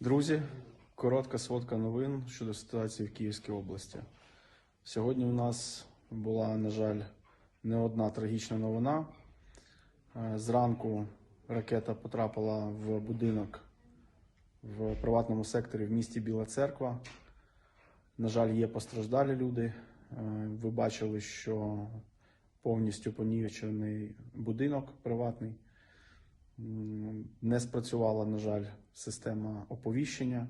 Друзі, коротка сводка новин щодо ситуації в Київській області. Сьогодні у нас була, на жаль, не одна трагічна новина. Зранку ракета потрапила в будинок в приватному секторі в місті Біла Церква. На жаль, є постраждалі люди. Ви бачили, що повністю понівечений будинок приватний. Не спрацювала, на жаль, система оповіщення,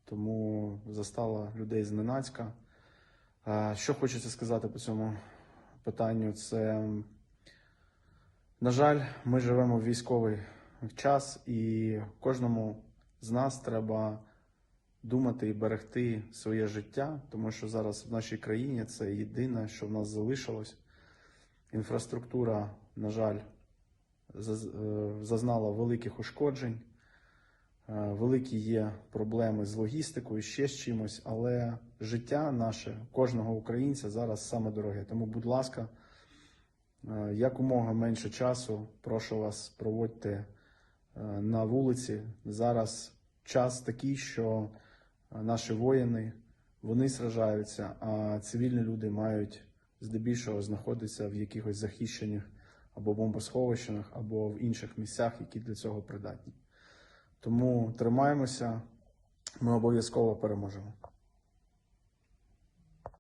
тому застала людей зненацька. Що хочеться сказати по цьому питанню, це, на жаль, ми живемо в військовий час, і кожному з нас треба думати і берегти своє життя, тому що зараз в нашій країні це єдине, що в нас залишилось. Інфраструктура, на жаль, зазнала великих ушкоджень, великі є проблеми з логістикою, ще з чимось, але життя наше, кожного українця зараз саме дороге. Тому, будь ласка, якомога менше часу, прошу вас, проводьте на вулиці. Зараз час такий, що наші воїни, вони сражаються, а цивільні люди мають здебільшого знаходитися в якихось захищених або бомбосховищах, або в інших місцях, які для цього придатні. Тому тримаємося, ми обов'язково переможемо.